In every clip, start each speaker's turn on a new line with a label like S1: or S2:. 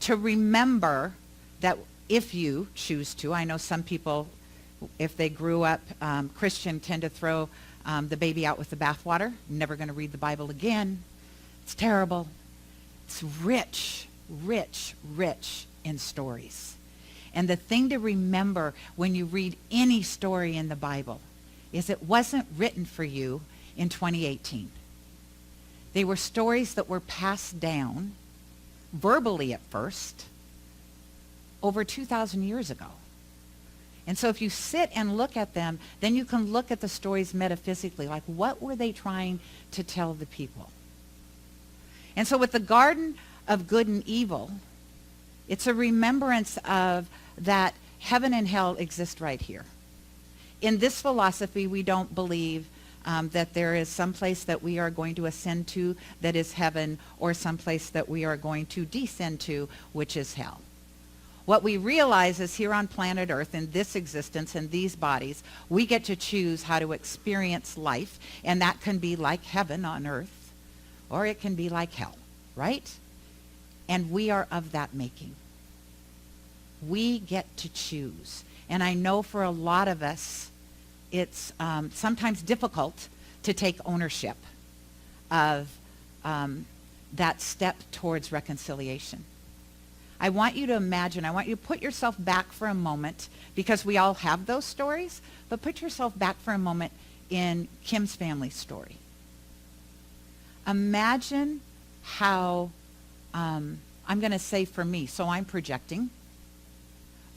S1: to remember that if you choose to, I know some people, if they grew up Christian, tend to throw the baby out with the bathwater. Never going to read the Bible again. It's terrible. It's rich, rich, rich in stories. And the thing to remember when you read any story in the Bible is it wasn't written for you in 2018. They were stories that were passed down verbally at first over 2,000 years ago. And so if you sit and look at them, then you can look at the stories metaphysically, like what were they trying to tell the people? And so with the Garden of Good and Evil, it's a remembrance of that heaven and hell exist right here. In this philosophy, we don't believe that there is some place that we are going to ascend to that is heaven, or some place that we are going to descend to, which is hell. What we realize is here on planet Earth, in this existence, in these bodies, we get to choose how to experience life, and that can be like heaven on earth, or it can be like hell, right? And we are of that making. We get to choose. And I know for a lot of us, it's sometimes difficult to take ownership of that step towards reconciliation. I want you to imagine, I want you to put yourself back for a moment, because we all have those stories, but put yourself back for a moment in Kim's family story. Imagine how, I'm going to say for me, so I'm projecting,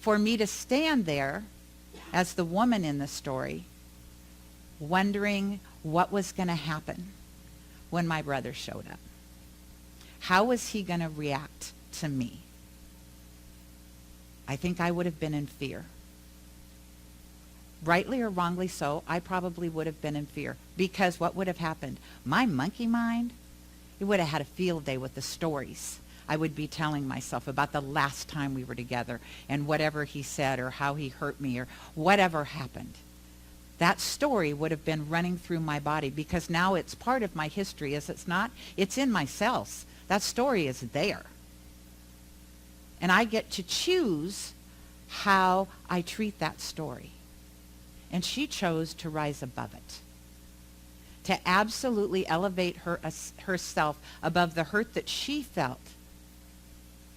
S1: for me to stand there as the woman in the story, wondering what was going to happen when my brother showed up. How was he going to react to me? I think I would have been in fear. Rightly or wrongly so, I probably would have been in fear, because what would have happened? My monkey mind, it would have had a field day with the stories I would be telling myself about the last time we were together and whatever he said or how he hurt me or whatever happened. That story would have been running through my body, because now it's part of my history, is it's not? It's in my cells. That story is there. And I get to choose how I treat that story. And she chose to rise above it, to absolutely elevate herself above the hurt that she felt,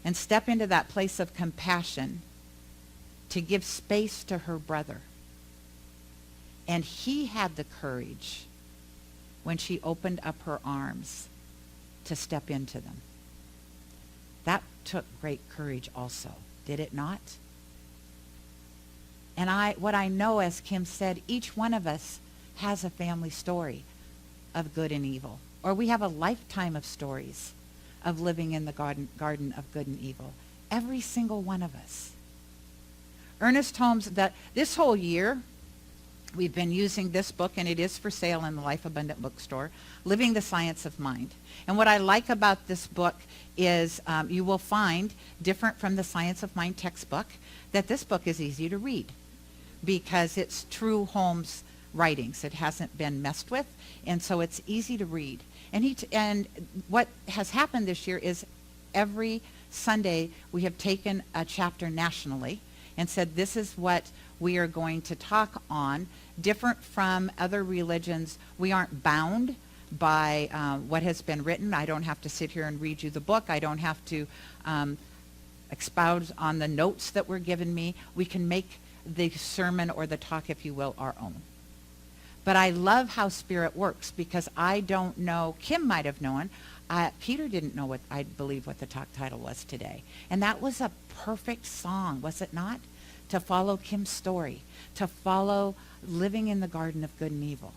S1: and step into that place of compassion to give space to her brother. And he had the courage, when she opened up her arms, to step into them. That took great courage also, did it not? And what I know, as Kim said, each one of us has a family story of good and evil. Or we have a lifetime of stories of living in the garden of good and evil. Every single one of us. Ernest Holmes, this whole year, we've been using this book, and it is for sale in the Life Abundant bookstore, Living the Science of Mind. And what I like about this book is you will find, different from the Science of Mind textbook, that this book is easy to read, because it's true Holmes writings. It hasn't been messed with, and so it's easy to read. And what has happened this year is every Sunday we have taken a chapter nationally and said, this is what we are going to talk on. Different from other religions, we aren't bound by what has been written. I don't have to sit here and read you the book. I don't have to expound on the notes that were given me. We can make the sermon, or the talk, if you will, our own. But I love how Spirit works, because I don't know, Kim might have known, Peter didn't know I believe what the talk title was today. And that was a perfect song, was it not? To follow Kim's story, to follow living in the garden of good and evil,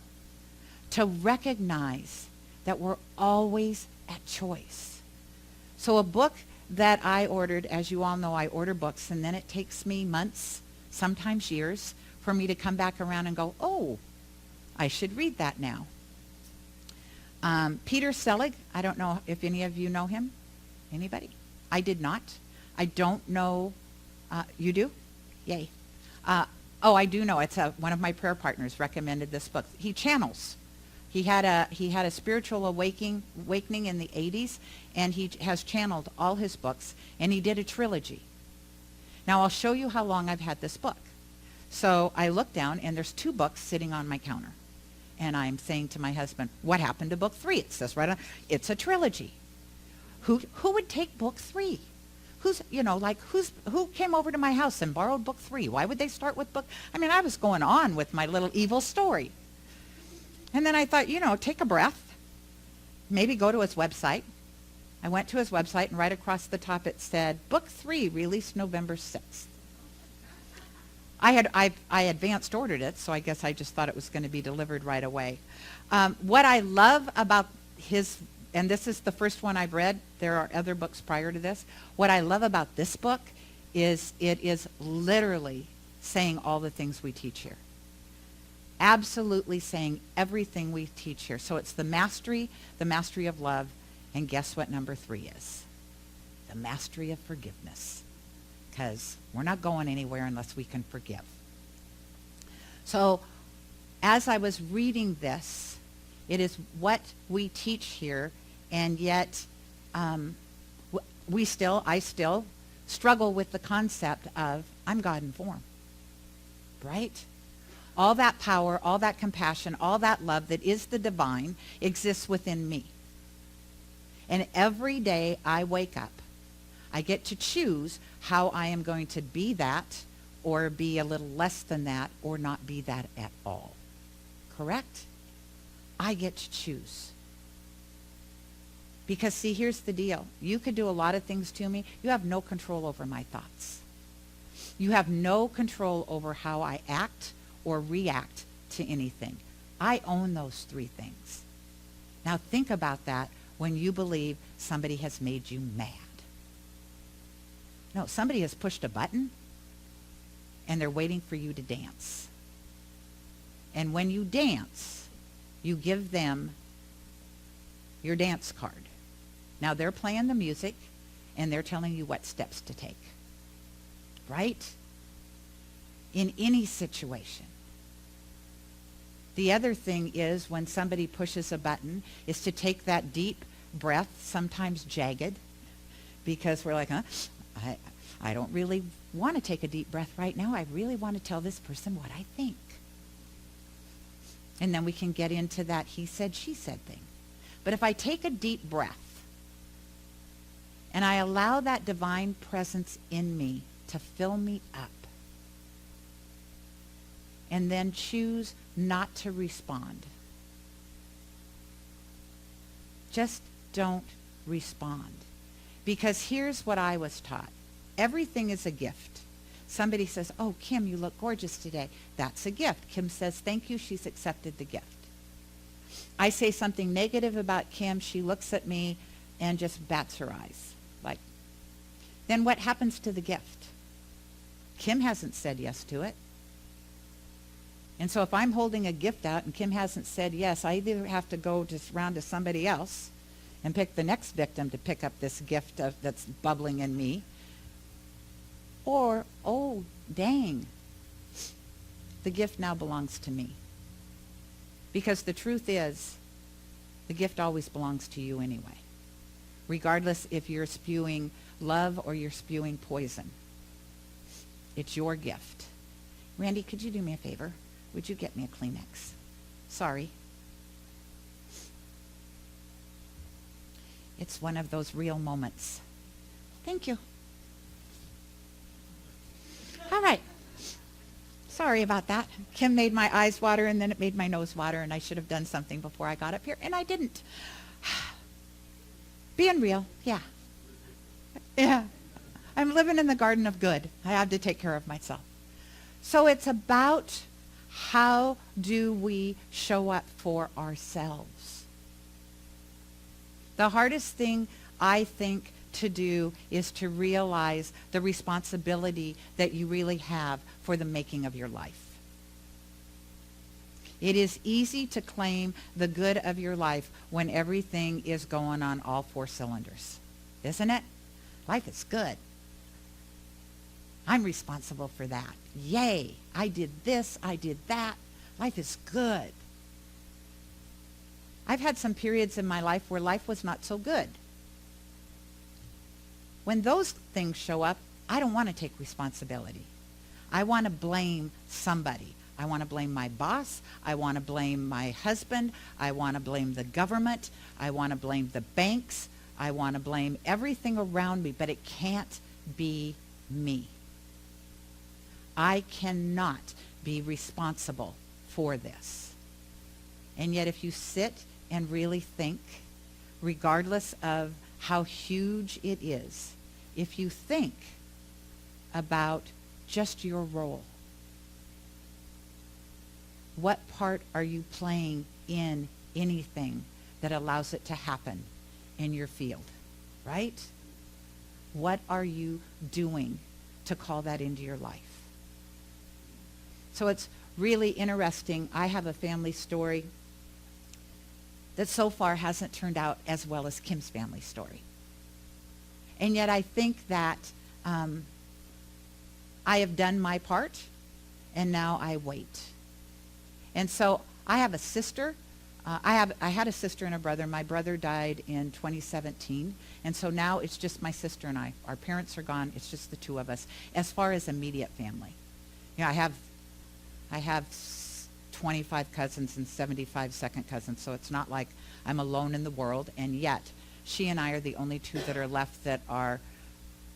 S1: to recognize that we're always at choice. So a book that I ordered, as you all know, I order books, and then it takes me months, sometimes years, for me to come back around and go, oh, I should read that now. Peter Selig, I don't know if any of you know him. Anybody? I did not. I don't know. You do? Yay. Oh, I do know. It's one of my prayer partners recommended this book. He channels He had a spiritual awakening in the 80s, and he has channeled all his books, and he did a trilogy. Now I'll show you how long I've had this book. So I look down, and there's 2 books sitting on my counter. And I'm saying to my husband, what happened to book 3? It says right on, it's a trilogy. Who would take book 3? Who came over to my house and borrowed book 3? Why would they start with book? I mean, I was going on with my little evil story. And then I thought, take a breath. Maybe go to his website. I went to his website, and right across the top it said, book 3 released November 6th. I advanced ordered it, so I guess I just thought it was going to be delivered right away. What I love about his, and this is the first one I've read, there are other books prior to this. What I love about this book is it is literally saying all the things we teach here. Absolutely saying everything we teach here. So it's the mastery of love, and guess what number 3 is? The mastery of forgiveness. Because we're not going anywhere unless we can forgive. So as I was reading this, it is what we teach here, and yet I still struggle with the concept of I'm God in form, right? All that power, all that compassion, all that love that is the divine exists within me. And every day I wake up, I get to choose how I am going to be that, or be a little less than that, or not be that at all. Correct? I get to choose. Because see, here's the deal. You could do a lot of things to me. You have no control over my thoughts. You have no control over how I act or react to anything. I own those 3 things. Now think about that when you believe somebody has made you mad. No, somebody has pushed a button, and they're waiting for you to dance. And when you dance, you give them your dance card. Now they're playing the music, and they're telling you what steps to take. Right? In any situation. The other thing is when somebody pushes a button is to take that deep breath, sometimes jagged, because we're like, I don't really want to take a deep breath right now. I really want to tell this person what I think. And then we can get into that he said, she said thing. But if I take a deep breath and I allow that divine presence in me to fill me up, and then choose not to respond. Just don't respond. Because here's what I was taught. Everything is a gift. Somebody says, oh, Kim, you look gorgeous today. That's a gift. Kim says, thank you. She's accepted the gift. I say something negative about Kim. She looks at me and just bats her eyes. Like, then what happens to the gift? Kim hasn't said yes to it. And so if I'm holding a gift out and Kim hasn't said yes, I either have to go just round to somebody else and pick the next victim to pick up this gift that's bubbling in me. Or, oh, dang, the gift now belongs to me. Because the truth is, the gift always belongs to you anyway. Regardless if you're spewing love or you're spewing poison. It's your gift. Randy, could you do me a favor? Would you get me a Kleenex? Sorry. It's one of those real moments. Thank you. All right. Sorry about that. Kim made my eyes water, and then it made my nose water, and I should have done something before I got up here, and I didn't. Being real, yeah. Yeah. I'm living in the garden of good. I have to take care of myself. So it's about how do we show up for ourselves. The hardest thing, I think, to do is to realize the responsibility that you really have for the making of your life. It is easy to claim the good of your life when everything is going on all 4 cylinders, isn't it? Life is good. I'm responsible for that. Yay, I did this, I did that. Life is good. I've had some periods in my life where life was not so good. When those things show up, I don't want to take responsibility. I want to blame somebody. I want to blame my boss. I want to blame my husband. I want to blame the government. I want to blame the banks. I want to blame everything around me, but it can't be me. I cannot be responsible for this. And yet if you sit and really think, regardless of how huge it is, if you think about just your role, what part are you playing in anything that allows it to happen in your field, right? What are you doing to call that into your life? So it's really interesting. I have a family story that so far hasn't turned out as well as Kim's family story. And yet I think that I have done my part, and now I wait. And so I have a sister. I had a sister and a brother. My brother died in 2017, and so now it's just my sister and I. Our parents are gone. It's just the two of us. As far as immediate family, I have 25 cousins and 75 second cousins, so it's not like I'm alone in the world. And yet, she and I are the only two that are left that are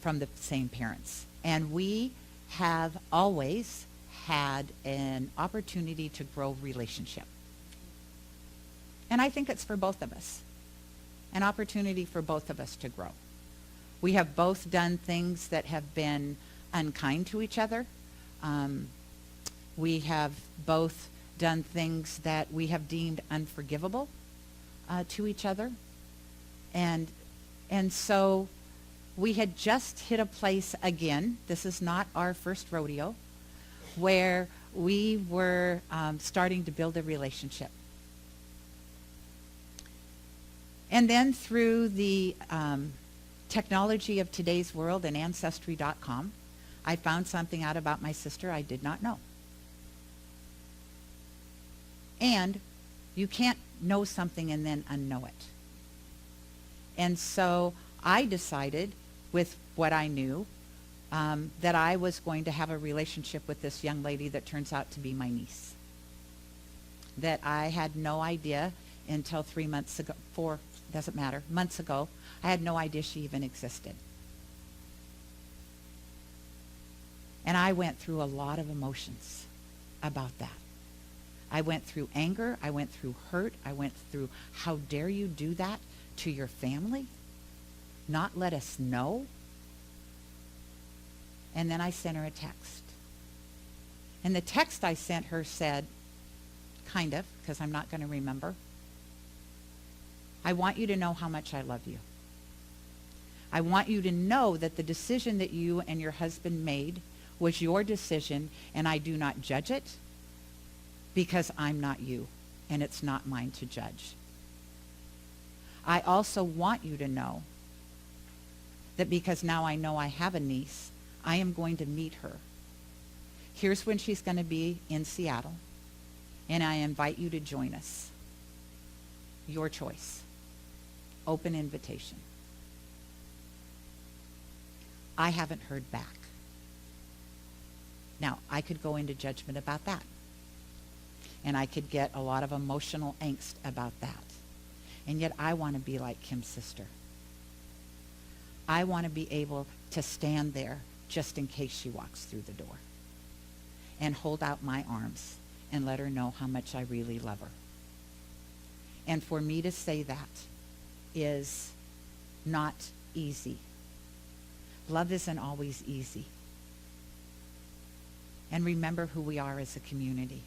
S1: from the same parents, and we have always had an opportunity to grow relationship. And I think it's for both of us, an opportunity for both of us to grow. We have both done things that have been unkind to each other. We have both done things that we have deemed unforgivable to each other. And so we had just hit a place again, this is not our first rodeo, where we were starting to build a relationship. And then through the technology of today's world and Ancestry.com, I found something out about my sister I did not know. And you can't know something and then unknow it. And so I decided, with what I knew, that I was going to have a relationship with this young lady that turns out to be my niece. That I had no idea until 3 months ago, doesn't matter, months ago, I had no idea she even existed. And I went through a lot of emotions about that. I went through anger, I went through hurt, I went through, how dare you do that to your family? Not let us know? And then I sent her a text. And the text I sent her said, kind of, because I'm not going to remember, I want you to know how much I love you. I want you to know that the decision that you and your husband made was your decision, and I do not judge it because I'm not you, and it's not mine to judge. I also want you to know that because now I know I have a niece, I am going to meet her. Here's when she's going to be in Seattle, and I invite you to join us. Your choice. Open invitation. I haven't heard back. Now, I could go into judgment about that. And I could get a lot of emotional angst about that. And yet I want to be like Kim's sister. I want to be able to stand there just in case she walks through the door. And hold out my arms and let her know how much I really love her. And for me to say that is not easy. Love isn't always easy. And remember who we are as a community.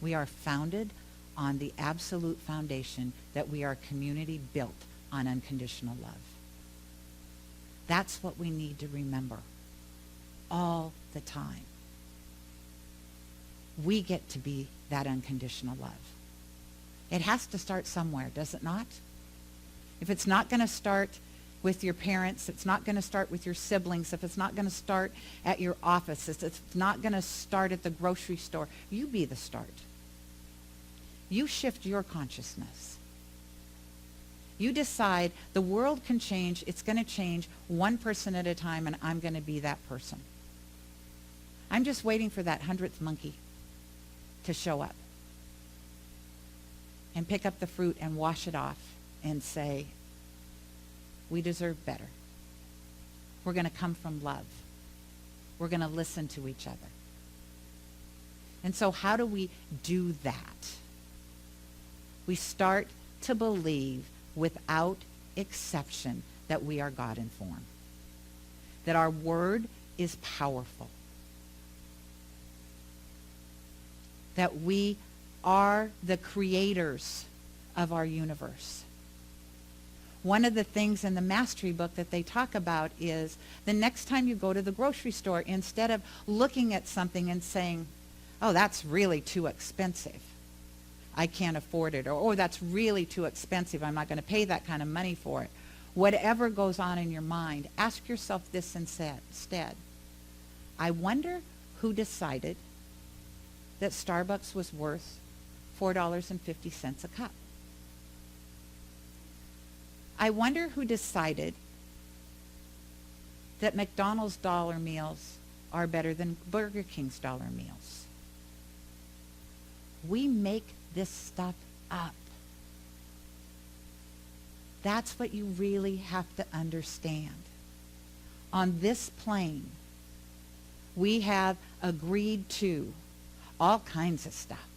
S1: We are founded on the absolute foundation that we are a community built on unconditional love. That's what we need to remember all the time. We get to be that unconditional love. It has to start somewhere, does it not? If it's not going to start with your parents, it's not going to start with your siblings, if it's not going to start at your office, if it's not going to start at the grocery store, you be the start. You shift your consciousness. You decide the world can change. It's going to change one person at a time, and I'm going to be that person. I'm just waiting for that 100th monkey to show up and pick up the fruit and wash it off and say, we deserve better. We're going to come from love. We're going to listen to each other. And so how do we do that? We start to believe without exception that we are God-informed, that our word is powerful, that we are the creators of our universe. One of the things in the mastery book that they talk about is the next time you go to the grocery store, instead of looking at something and saying, oh, that's really too expensive, I can't afford it, or oh, that's really too expensive, I'm not going to pay that kind of money for it. Whatever goes on in your mind, ask yourself this instead. I wonder who decided that Starbucks was worth $4.50 a cup. I wonder who decided that McDonald's dollar meals are better than Burger King's dollar meals. We make this stuff up. That's what you really have to understand. On this plane, we have agreed to all kinds of stuff.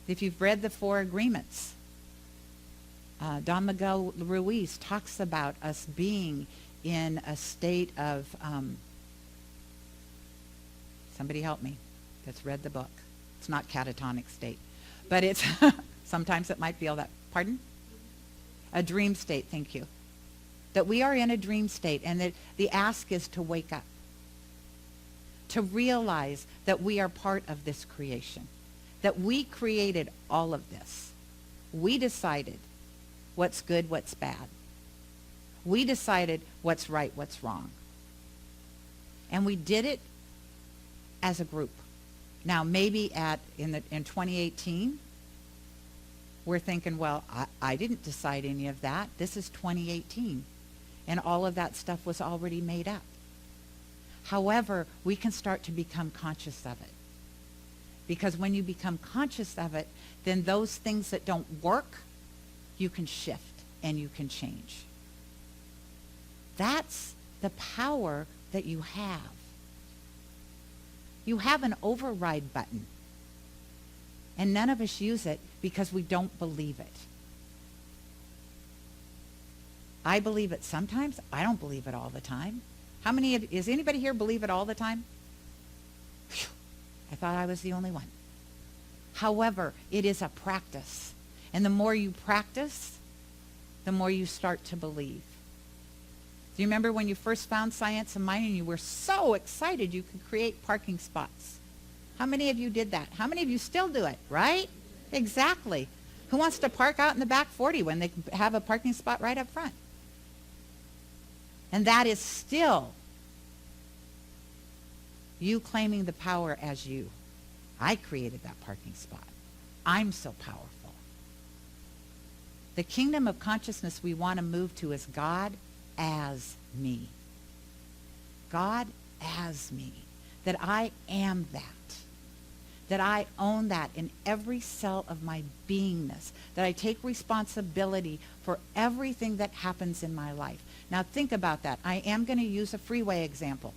S1: If you've read the 4 agreements, Don Miguel Ruiz talks about us being in a state of, somebody help me, that's read the book. It's not catatonic state, but it's, sometimes it might feel that, pardon? A dream state, thank you. That we are in a dream state, and that the ask is to wake up, to realize that we are part of this creation, that we created all of this. We decided what's good, what's bad. We decided what's right, what's wrong. And we did it as a group. Now, maybe in 2018, we're thinking, well, I didn't decide any of that. This is 2018. And all of that stuff was already made up. However, we can start to become conscious of it. Because when you become conscious of it, then those things that don't work, you can shift and you can change. That's the power that you have. You have an override button. And none of us use it because we don't believe it. I believe it sometimes. I don't believe it all the time. Is anybody here believe it all the time? Whew, I thought I was the only one. However, it is a practice. And the more you practice, the more you start to believe. Do you remember when you first found science of mind and you were so excited you could create parking spots? How many of you did that? How many of you still do it, right? Exactly. Who wants to park out in the back 40 when they have a parking spot right up front? And that is still you claiming the power as you. I created that parking spot. I'm so powerful. The kingdom of consciousness we want to move to is God as me. God as me. That I am that. That I own that in every cell of my beingness. That I take responsibility for everything that happens in my life. Now think about that. I am going to use a freeway example,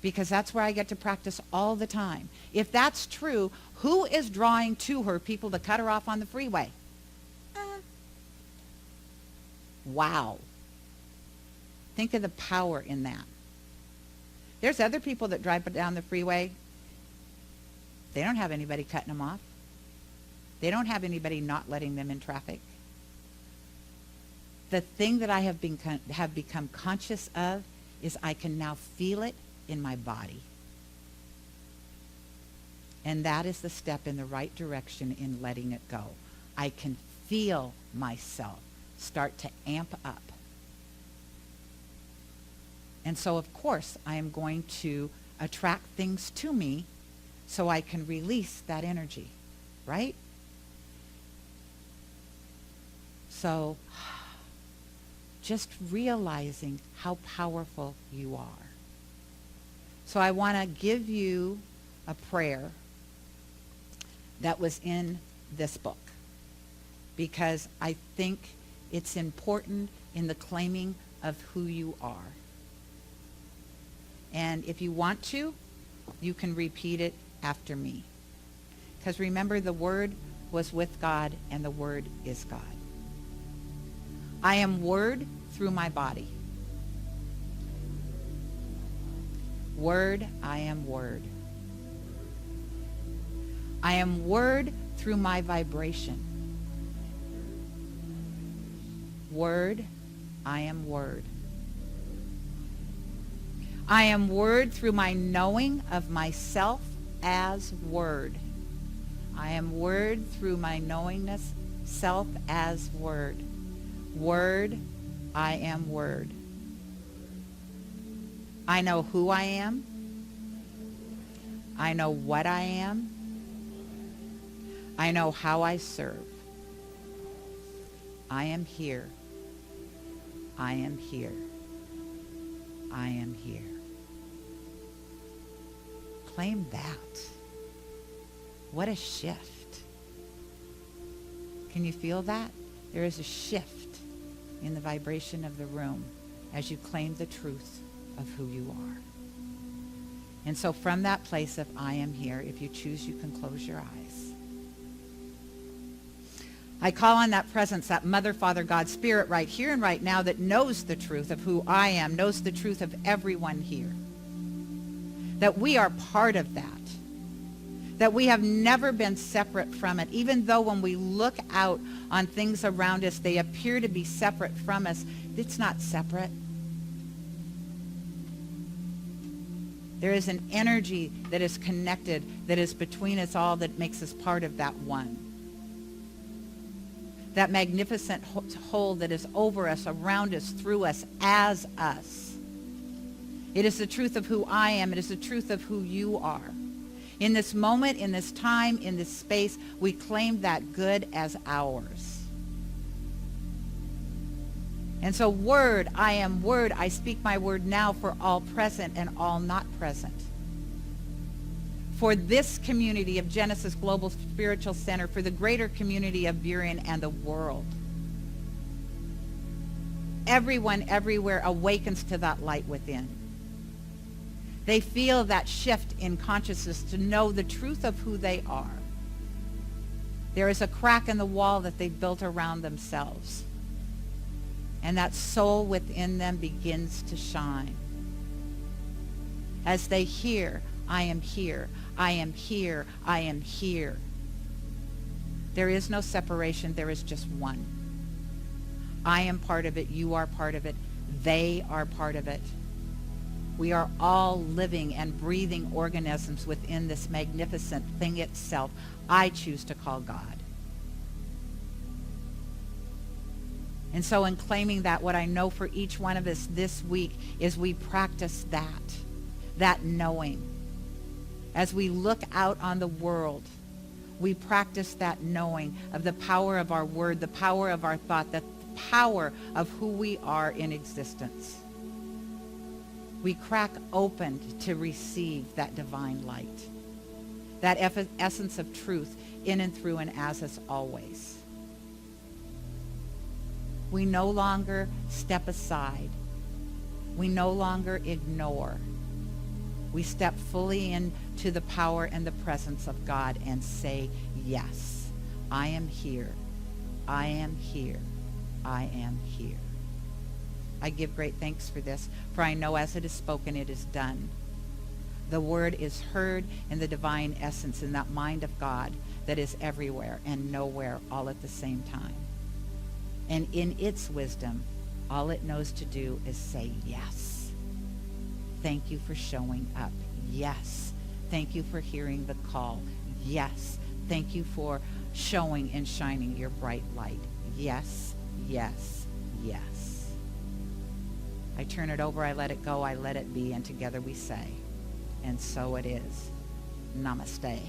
S1: because that's where I get to practice all the time. If that's true, who is drawing to her people to cut her off on the freeway? Wow. Think of the power in that. There's other people that drive down the freeway. They don't have anybody cutting them off. They don't have anybody not letting them in traffic. The thing that I have become conscious of is I can now feel it in my body. And that is the step in the right direction in letting it go. I can feel myself start to amp up. And so, of course, I am going to attract things to me so I can release that energy, right? So just realizing how powerful you are. So I want to give you a prayer that was in this book, because I think it's important in the claiming of who you are. And if you want to, you can repeat it after me. Because remember, the Word was with God, and the Word is God. I am Word through my body. Word, I am Word. I am Word through my vibration. Word, I am Word. I am Word through my knowing of myself as Word. I am Word through my knowingness, self as Word. Word, I am Word. I know who I am. I know what I am. I know how I serve. I am here. I am here. I am here. Claim that. What a shift. Can you feel that? There is a shift in the vibration of the room as you claim the truth of who you are. And so from that place of I am here, if you choose, you can close your eyes. I call on that presence, that Mother, Father, God, Spirit right here and right now that knows the truth of who I am, knows the truth of everyone here. That we are part of that. That we have never been separate from it. Even though when we look out on things around us, they appear to be separate from us, it's not separate. There is an energy that is connected, that is between us all, that makes us part of that one. That magnificent whole that is over us, around us, through us, as us. It is the truth of who I am. It is the truth of who you are. In this moment, in this time, in this space, we claim that good as ours. And so Word, I am Word. I speak my word now for all present and all not present. For this community of Genesis Global Spiritual Center, for the greater community of Burien and the world. Everyone everywhere awakens to that light within. They feel that shift in consciousness to know the truth of who they are. There is a crack in the wall that they've built around themselves. And that soul within them begins to shine. As they hear, I am here, I am here, I am here. There is no separation, there is just one. I am part of it, you are part of it, they are part of it. We are all living and breathing organisms within this magnificent thing itself I choose to call God. And so in claiming that, what I know for each one of us this week is we practice that knowing. As we look out on the world, we practice that knowing of the power of our word, the power of our thought, the power of who we are in existence. We crack open to receive that divine light, that essence of truth in and through and as us always. We no longer step aside. We no longer ignore. We step fully into the power and the presence of God and say, yes, I am here. I am here. I am here. I give great thanks for this, for I know as it is spoken, it is done. The word is heard in the divine essence, in that mind of God that is everywhere and nowhere all at the same time. And in its wisdom, all it knows to do is say yes. Thank you for showing up. Yes. Thank you for hearing the call. Yes. Thank you for showing and shining your bright light. Yes, yes, yes. I turn it over, I let it go, I let it be, and together we say, and so it is. Namaste.